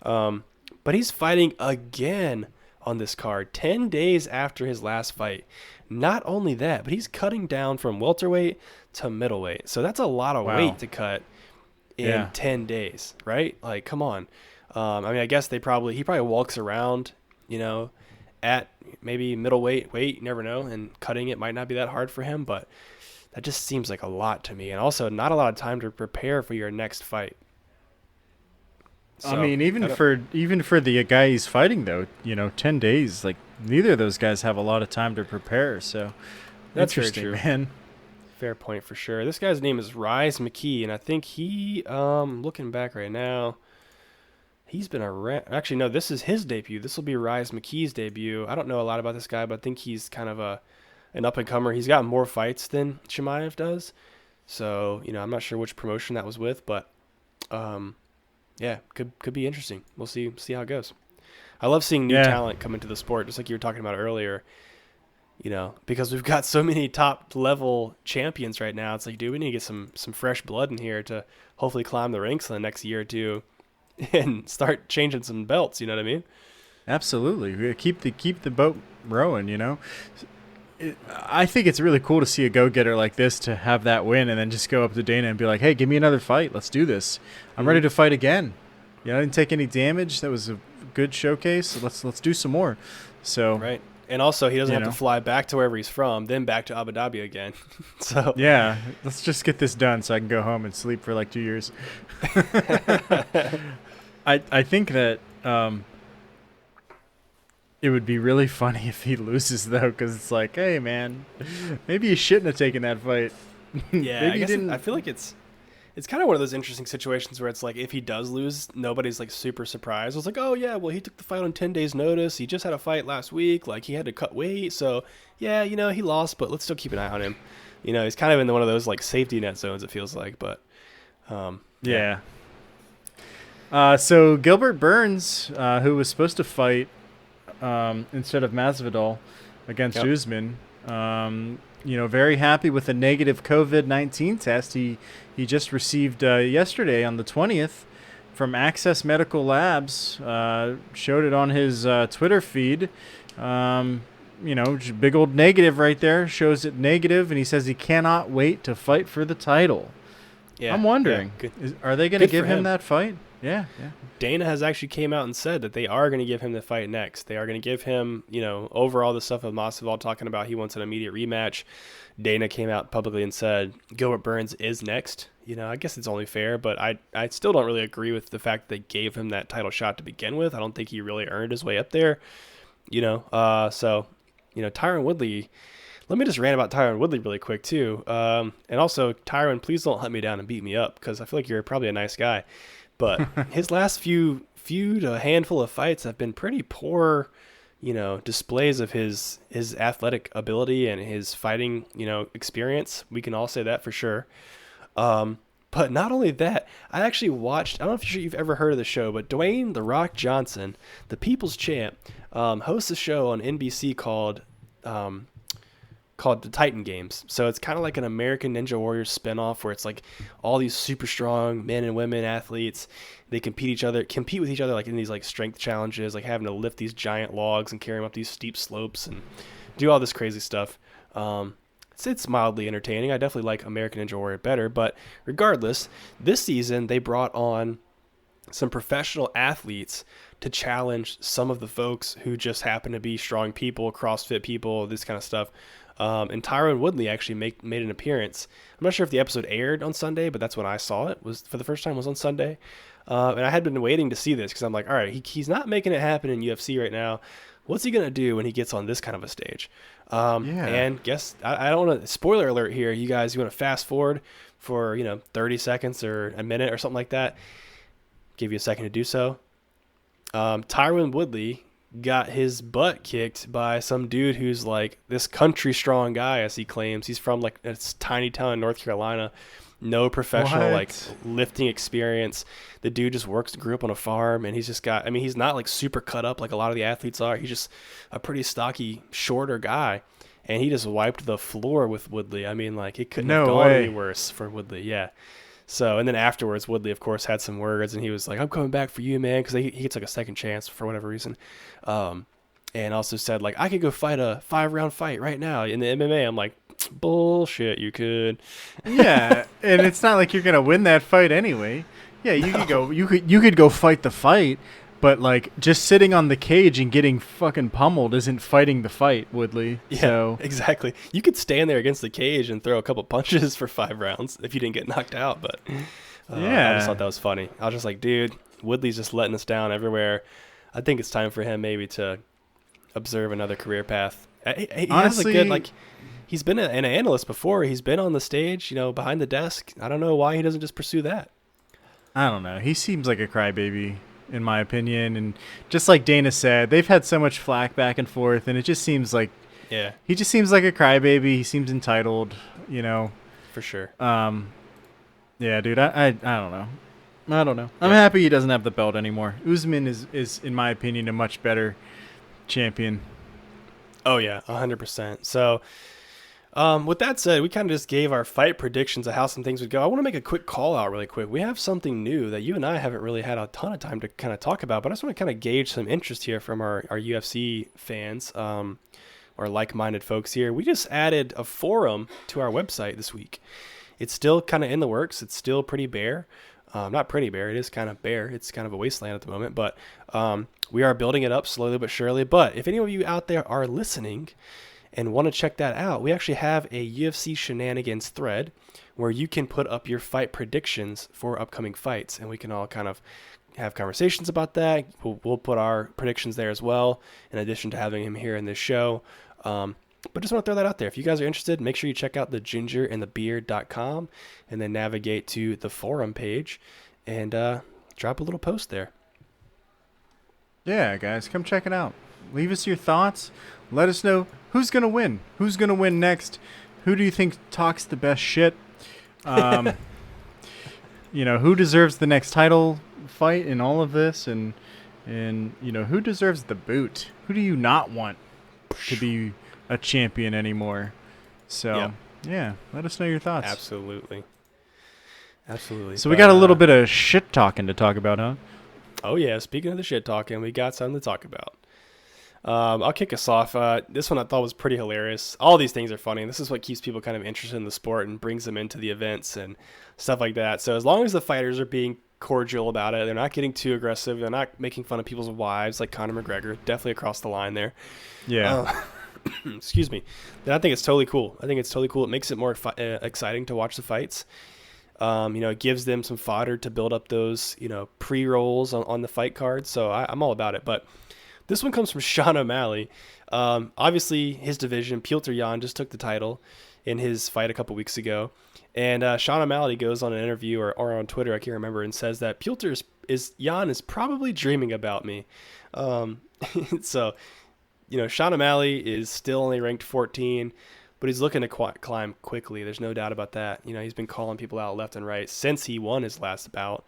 But he's fighting again on this card 10 days after his last fight. Not only that, but he's cutting down from welterweight to middleweight. So that's a lot of Wow. weight to cut in Yeah. 10 days, right? Like, come on. I mean, I guess he probably walks around, you know, at maybe middleweight weight, you never know, and cutting it might not be that hard for him, but that just seems like a lot to me. And also not a lot of time to prepare for your next fight. I So, mean, I even don't, for the guy he's fighting, though, 10 days. Like neither of those guys have a lot of time to prepare. So that's very interesting, true. man. Fair point for sure. This guy's name is Rise McKee, and I think looking back right now, he's been around. Actually, no, this is his debut. This will be Rise McKee's debut. I don't know a lot about this guy, but I think he's kind of an up and comer. He's got more fights than Chimaev does, so I'm not sure which promotion that was with, but um, yeah, could be interesting. We'll see how it goes. I love seeing new Yeah. talent come into the sport, just like you were talking about earlier. Because we've got so many top level champions right now. It's like, dude, we need to get some fresh blood in here to hopefully climb the ranks in the next year or two and start changing some belts. You know what I mean? Absolutely. We keep the boat rowing. I think it's really cool to see a go-getter like this to have that win and then just go up to Dana and be like, "Hey, give me another fight. Let's do this. I'm ready to fight again. I didn't take any damage. That was a good showcase. Let's do some more." So, Right. And also, he doesn't you have know, to fly back to wherever he's from, then back to Abu Dhabi again. So, yeah, let's just get this done so I can go home and sleep for like 2 years. I think that it would be really funny if he loses though, because it's like, hey man, maybe you shouldn't have taken that fight. yeah, Maybe I you guess didn't. I feel like it's kind of one of those interesting situations where it's like if he does lose, nobody's like super surprised. It's like, oh yeah, well he took the fight on 10 days notice. He just had a fight last week. Like he had to cut weight. So yeah, he lost, but let's still keep an eye on him. He's kind of in one of those like safety net zones, it feels like, but yeah. Yeah. So Gilbert Burns, who was supposed to fight instead of Masvidal against Yep. Usman, very happy with a negative COVID-19 test he just received yesterday on the 20th from Access Medical Labs. Showed it on his Twitter feed. Just big old negative right there. Shows it negative, and he says he cannot wait to fight for the title. Yeah. I'm wondering, Yeah, good. are they going to Good give for him him. that fight? Yeah, yeah. Dana has actually came out and said that they are going to give him the fight next. They are going to give him, over all the stuff with Masvidal talking about he wants an immediate rematch. Dana came out publicly and said Gilbert Burns is next. I guess it's only fair, but I still don't really agree with the fact that they gave him that title shot to begin with. I don't think he really earned his way up there. Tyron Woodley. Let me just rant about Tyron Woodley really quick too. And also, Tyron, please don't hunt me down and beat me up because I feel like you're probably a nice guy. But his last few to a handful of fights have been pretty poor, displays of his athletic ability and his fighting, experience. We can all say that for sure. But not only that, I actually watched, I don't know if you've ever heard of the show, but Dwayne "The Rock" Johnson, the People's Champ, hosts a show on NBC called The Titan Games. So it's kind of like an American Ninja Warriors spinoff where it's like all these super strong men and women athletes. They compete with each other like in these like strength challenges, like having to lift these giant logs and carry them up these steep slopes and do all this crazy stuff. It's mildly entertaining. I definitely like American Ninja Warrior better, but regardless, this season they brought on some professional athletes to challenge some of the folks who just happen to be strong people, CrossFit people, this kind of stuff. And Tyron Woodley actually made an appearance. I'm not sure if the episode aired on Sunday, but that's when I saw it. Was for the first time was on Sunday. And I had been waiting to see this because I'm like, all right, he's not making it happen in UFC right now. What's he going to do when he gets on this kind of a stage? And guess, I don't want to, spoiler alert here, you guys, you want to fast forward for, 30 seconds or a minute or something like that. Give you a second to do so. Tyron Woodley got his butt kicked by some dude who's like this country strong guy, as he claims. He's from like a tiny town in North Carolina. No professional like lifting experience. The dude just grew up on a farm, and he's just got, he's not like super cut up like a lot of the athletes are. He's just a pretty stocky, shorter guy. And he just wiped the floor with Woodley. It couldn't have gone any worse for Woodley. Yeah. So, and then afterwards, Woodley, of course, had some words, and he was like, I'm coming back for you, man, because he gets like a second chance for whatever reason. And also said, like, I could go fight a 5-round fight right now in the MMA. I'm like, bullshit, you could. Yeah, and it's not like you're going to win that fight anyway. Yeah, you could go fight the fight, but like just sitting on the cage and getting fucking pummeled isn't fighting the fight, Woodley. Yeah, so. Exactly. You could stand there against the cage and throw a couple punches for 5 rounds if you didn't get knocked out, but I just thought that was funny. I was just like, dude, Woodley's just letting us down everywhere. I think it's time for him maybe to observe another career path. He Honestly, has a good, he's been an analyst before. He's been on the stage, behind the desk. I don't know why he doesn't just pursue that. I don't know. He seems like a crybaby, in my opinion. And just like Dana said, they've had so much flack back and forth, and it just seems like he just seems like a crybaby. He seems entitled, For sure. Yeah, dude, I don't know. I don't know. I'm happy he doesn't have the belt anymore. Usman is, in my opinion, a much better champion. Oh, yeah, 100%. So, with that said, we kind of just gave our fight predictions of how some things would go. I want to make a quick call out really quick. We have something new that you and I haven't really had a ton of time to kind of talk about, but I just want to kind of gauge some interest here from our UFC fans or like-minded folks here. We just added a forum to our website this week. It's still kind of in the works. It's still pretty bare. Not pretty bare. It is kind of bare. It's kind of a wasteland at the moment, but we are building it up slowly but surely. But if any of you out there are listening and want to check that out, we actually have a UFC shenanigans thread where you can put up your fight predictions for upcoming fights, and we can all kind of have conversations about that. We'll put our predictions there as well, in addition to having him here in this show. But just want to throw that out there. If you guys are interested, make sure you check out thegingerandthebeard.com and then navigate to the forum page and drop a little post there. Yeah, guys, come check it out. Leave us your thoughts. Let us know who's going to win. Who's going to win next? Who do you think talks the best shit? Who deserves the next title fight in all of this? And who deserves the boot? Who do you not want to be a champion anymore? So, yeah, let us know your thoughts. Absolutely. So we got a little bit of shit talking to talk about, huh? Oh, yeah. Speaking of the shit talking, we got something to talk about. I'll kick us off. This one I thought was pretty hilarious. All these things are funny. This is what keeps people kind of interested in the sport and brings them into the events and stuff like that. So as long as the fighters are being cordial about it, they're not getting too aggressive, they're not making fun of people's wives like Conor McGregor, definitely across the line there. Yeah. Excuse me. Then I think it's totally cool. It makes it more exciting to watch the fights. It gives them some fodder to build up those, pre-rolls on the fight card. So I'm all about it. But this one comes from Sean O'Malley. Obviously, his division, Petr Yan, just took the title in his fight a couple weeks ago. And Sean O'Malley goes on an interview or on Twitter, I can't remember, and says that Yan is probably dreaming about me. So, Sean O'Malley is still only ranked 14, but he's looking to climb quickly. There's no doubt about that. He's been calling people out left and right since he won his last bout.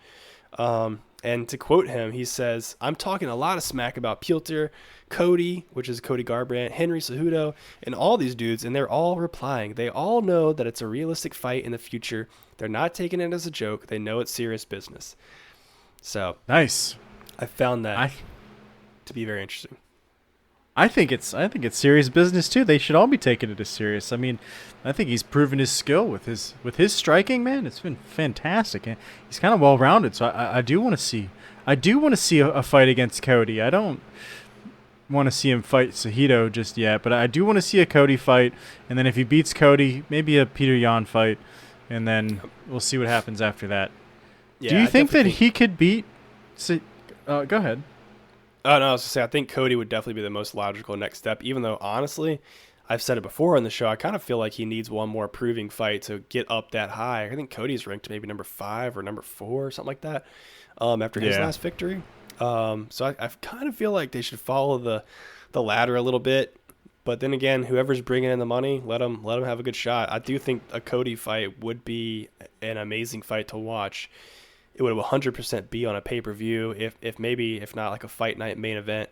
And to quote him, he says, "I'm talking a lot of smack about Petr, Cody, which is Cody Garbrandt, Henry Cejudo, and all these dudes, and they're all replying. They all know that it's a realistic fight in the future. They're not taking it as a joke. They know it's serious business." So nice. I found that to be very interesting. I think it's serious business too. They should all be taking it as serious. I mean, I think he's proven his skill with his striking, man. It's been fantastic. And he's kind of well rounded. So I do want to see a fight against Cody. I don't want to see him fight Cejudo just yet, but I do want to see a Cody fight. And then if he beats Cody, maybe a Peter Yan fight, and then we'll see what happens after that. Yeah, do you think that he could beat? Go ahead. Oh, no, I was going to say, I think Cody would definitely be the most logical next step, even though, honestly, I've said it before on the show, I kind of feel like he needs one more proving fight to get up that high. I think Cody's ranked maybe number 5 or number 4 or something like that after his last victory. So I kind of feel like they should follow the ladder a little bit. But then again, whoever's bringing in the money, let them have a good shot. I do think a Cody fight would be an amazing fight to watch. It would 100% be on a pay-per-view, if not like a fight night main event.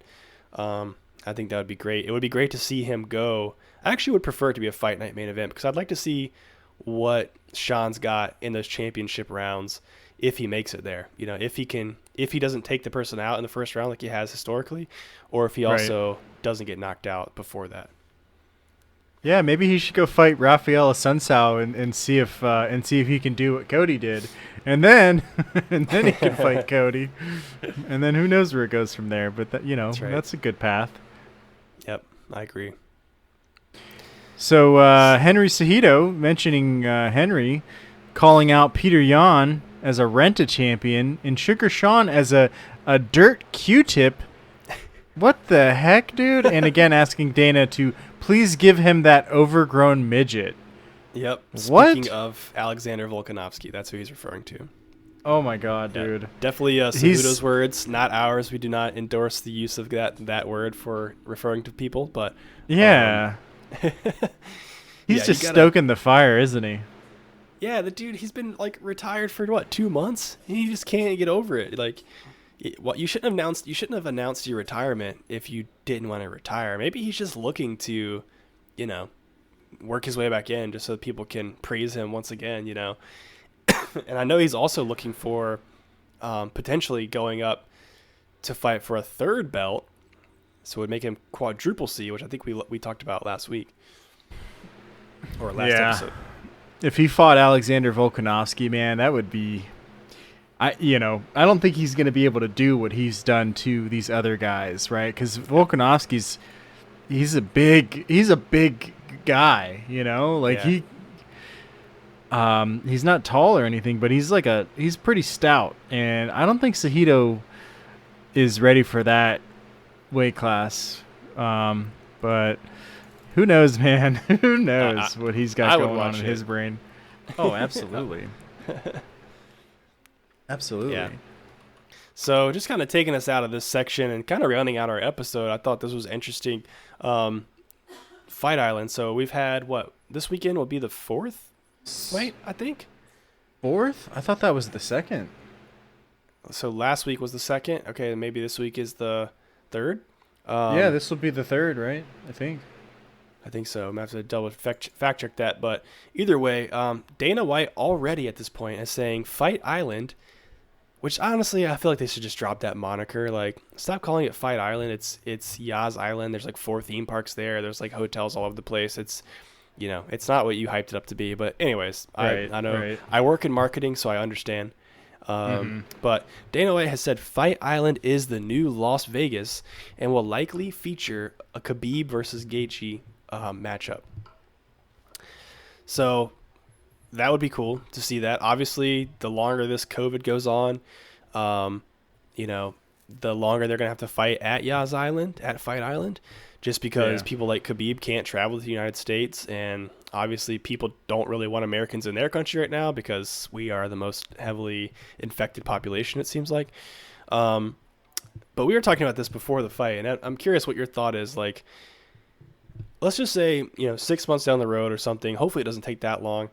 I think that would be great. It would be great to see him go. I actually would prefer it to be a fight night main event because I'd like to see what Sean's got in those championship rounds if he makes it there. You know, if he doesn't take the person out in the first round like he has historically, or if he also doesn't get knocked out before that. Yeah, maybe he should go fight Rafael Assunção and see if he can do what Cody did, and then he can fight Cody, and then who knows where it goes from there. But that's a good path. Yep, I agree. So Henry Cejudo, mentioning Henry, calling out Peter Yan as a rent-a-champion and Sugar Sean as a dirt Q-tip. What the heck, dude? And again, asking Dana to please give him that overgrown midget. Yep. What? Speaking of Alexander Volkanovski, that's who he's referring to. Oh my God, dude. Yeah, definitely Cejudo's words, not ours. We do not endorse the use of that word for referring to people, but yeah. He's just stoking the fire, isn't he? Yeah, the dude, he's been like retired for 2 months? He just can't get over it. Like, you shouldn't have announced your retirement if you didn't want to retire. Maybe he's just looking to, work his way back in just so that people can praise him once again, And I know he's also looking for potentially going up to fight for a third belt. So it would make him quadruple C, which I think we talked about last week. Or last episode. If he fought Alexander Volkanovski, man, that would be... I don't think he's going to be able to do what he's done to these other guys, right? Because Volkanovski's, he's a big guy, he's not tall or anything, but he's pretty stout, and I don't think Cejudo is ready for that weight class. But who knows, man? Who knows what he's got going on in his brain? Oh, absolutely. Absolutely. Yeah. So just kind of taking us out of this section and kind of rounding out our episode, I thought this was interesting. Fight Island. So we've had this weekend will be the 4th fight, I think. 4th? I thought that was the 2nd. So last week was the 2nd. Okay, maybe this week is the 3rd. Yeah, this will be the 3rd, right? I think so. I'm going to have to double fact check that. But either way, Dana White already at this point is saying Fight Island, which honestly I feel like they should just drop that moniker. Like, stop calling it Fight Island. It's Yaz Island. There's like 4 theme parks there. There's like hotels all over the place. It's it's not what you hyped it up to be. But anyways, I know I work in marketing, so I understand. But Dana White has said Fight Island is the new Las Vegas and will likely feature a Khabib versus Gaethje matchup. So that would be cool to see that. Obviously, the longer this COVID goes on, the longer they're gonna have to fight at Yaz Island, at Fight Island, just because people like Khabib can't travel to the United States, and obviously people don't really want Americans in their country right now because we are the most heavily infected population, it seems like. But we were talking about this before the fight, and I'm curious what your thought is. Like, let's just say, 6 months down the road or something, hopefully it doesn't take that long.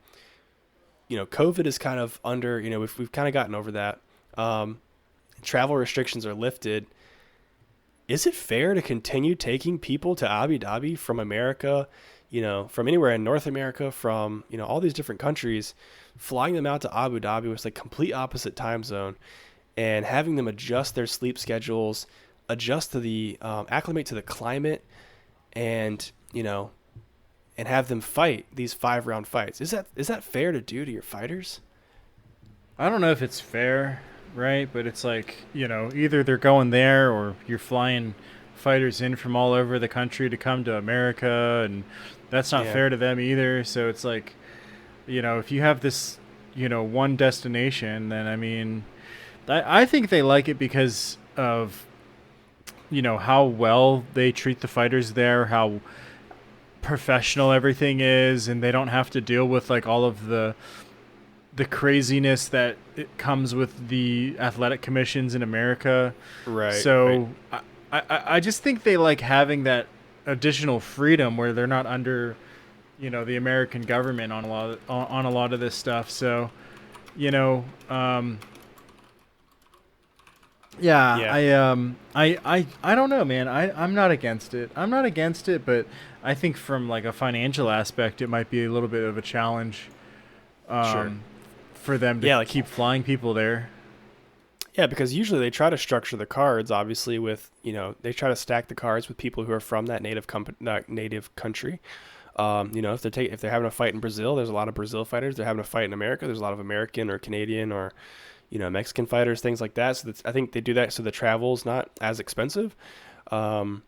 COVID is kind of under, we've kind of gotten over that. Travel restrictions are lifted. Is it fair to continue taking people to Abu Dhabi from America, from anywhere in North America, from, all these different countries, flying them out to Abu Dhabi with like complete opposite time zone and having them adjust their sleep schedules, adjust to the acclimate to the climate, and and have them fight these 5-round fights. Is that fair to do to your fighters? I don't know if it's fair, right? But it's like, either they're going there or you're flying fighters in from all over the country to come to America, and that's not Yeah. fair to them either. So it's like, if you have this, one destination, then I mean, I think they like it because of, how well they treat the fighters there, how professional everything is, and they don't have to deal with like all of the craziness that it comes with the athletic commissions in America. Right. So right. I just think they like having that additional freedom where they're not under, the American government on a lot of this stuff. So, yeah, I don't know, man. I'm not against it. I'm not against it, but I think from like a financial aspect, it might be a little bit of a challenge. Sure. For them to Yeah, like keep flying people there. Yeah, because usually they try to structure the cards, obviously, with they try to stack the cards with people who are from that native country. If they're having a fight in Brazil, there's a lot of Brazil fighters. They're having a fight in America, there's a lot of American or Canadian or Mexican fighters, things like that. So I think they do that so the travel's not as expensive. But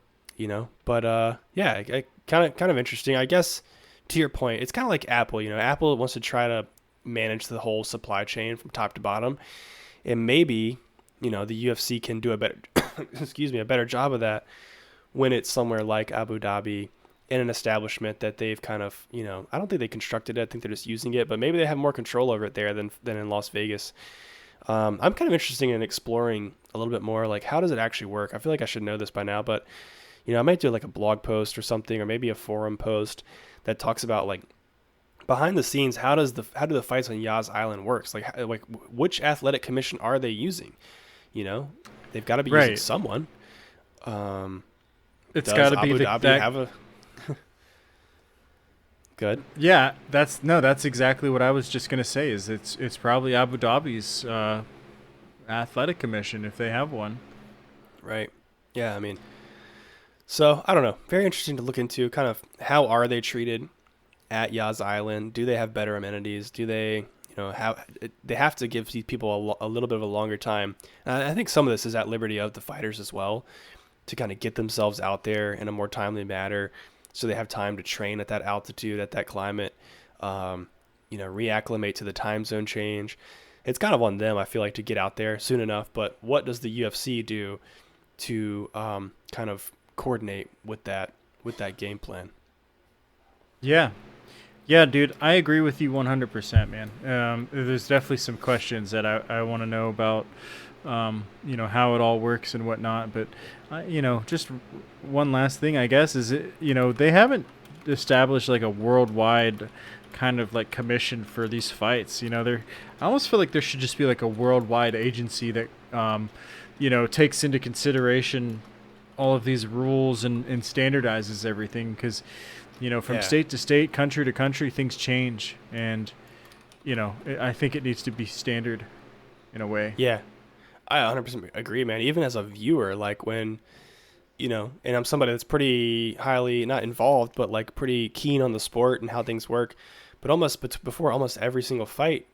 yeah, kind of interesting, I guess. To your point, it's kind of like Apple. Apple wants to try to manage the whole supply chain from top to bottom, and maybe the UFC can do a better a better job of that when it's somewhere like Abu Dhabi, in an establishment that they've kind of I don't think they constructed it, I think they're just using it, but maybe they have more control over it there than in Las Vegas. I'm kind of interested in exploring a little bit more, like, how does it actually work? I feel like I should know this by now, but I might do like a blog post or something, or maybe a forum post that talks about like behind the scenes, how do the fights on Yas Island works? Like which athletic commission are they using? They've got to be using someone. It's got to be Abu Dhabi have a good? Yeah, that's exactly what I was just gonna say. Is it's probably Abu Dhabi's athletic commission if they have one. Right. Yeah. I mean, so I don't know. Very interesting to look into. Kind of how are they treated at Yas Island? Do they have better amenities? Do they, they have to give these people a little bit of a longer time. I think some of this is at liberty of the fighters as well, to kind of get themselves out there in a more timely manner, so they have time to train at that altitude, at that climate, reacclimate to the time zone change. It's kind of on them, I feel like, to get out there soon enough. But what does the UFC do to kind of coordinate with that game plan? Yeah, dude, I agree with you 100%, man. There's definitely some questions that I want to know about, how it all works and whatnot. But, just one last thing, I guess, is they haven't established like a worldwide kind of like commission for these fights. I almost feel like there should just be like a worldwide agency that, takes into consideration all of these rules and standardizes everything, because from state to state, country to country, things change, and I think it needs to be standard in a way. Yeah, I 100% agree, man. Even as a viewer, like when and I'm somebody that's pretty highly not involved, but like pretty keen on the sport and how things work, but before almost every single fight,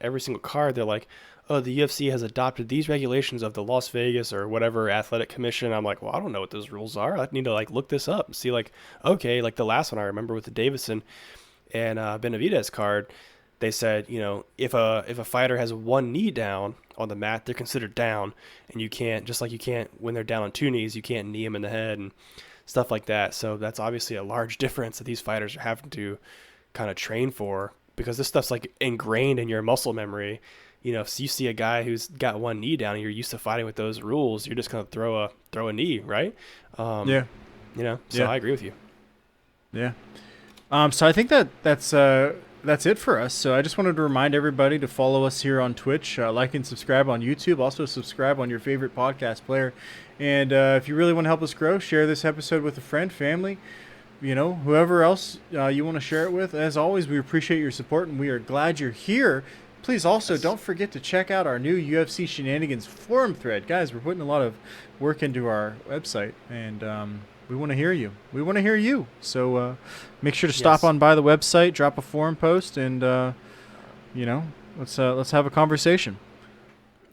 every single card, they're like, oh, the UFC has adopted these regulations of the Las Vegas or whatever athletic commission. I'm like, well, I don't know what those rules are. I need to like look this up and see, like, okay, like the last one I remember with the Dieveson and Benavidez card, they said, if a fighter has one knee down on the mat, they're considered down, and you can't, just like you can't when they're down on two knees, you can't knee them in the head and stuff like that. So that's obviously a large difference that these fighters are having to kind of train for, because this stuff's like ingrained in your muscle memory. If you see a guy who's got one knee down and you're used to fighting with those rules, you're just gonna throw a knee, right? Yeah. So I agree with you. Yeah. So I think that's it for us. So I just wanted to remind everybody to follow us here on Twitch, like and subscribe on YouTube. Also subscribe on your favorite podcast player. And if you really want to help us grow, share this episode with a friend, family, whoever else you want to share it with. As always, we appreciate your support, and we are glad you're here Please also Yes. don't forget to check out our new UFC Shenanigans forum thread. Guys, we're putting a lot of work into our website, and we want to hear you. We want to hear you. So make sure to stop Yes. on by the website, drop a forum post, and let's have a conversation.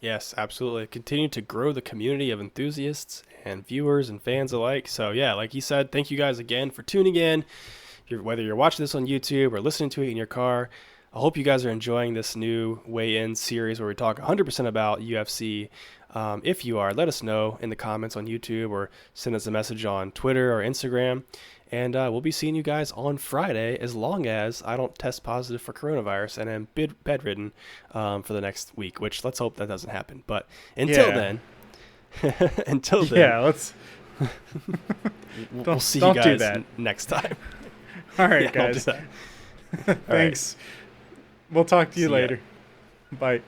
Yes, absolutely. Continue to grow the community of enthusiasts and viewers and fans alike. So yeah, like you said, thank you guys again for tuning in. Whether you're watching this on YouTube or listening to it in your car, I hope you guys are enjoying this new weigh-in series where we talk 100% about UFC. If you are, let us know in the comments on YouTube or send us a message on Twitter or Instagram. And we'll be seeing you guys on Friday as long as I don't test positive for coronavirus and am bedridden for the next week, which let's hope that doesn't happen. But until then, let's we'll see you don't do guys that. Next time. All right, Yeah, don't guys. do that. Thanks. We'll talk to you See ya. later. Bye.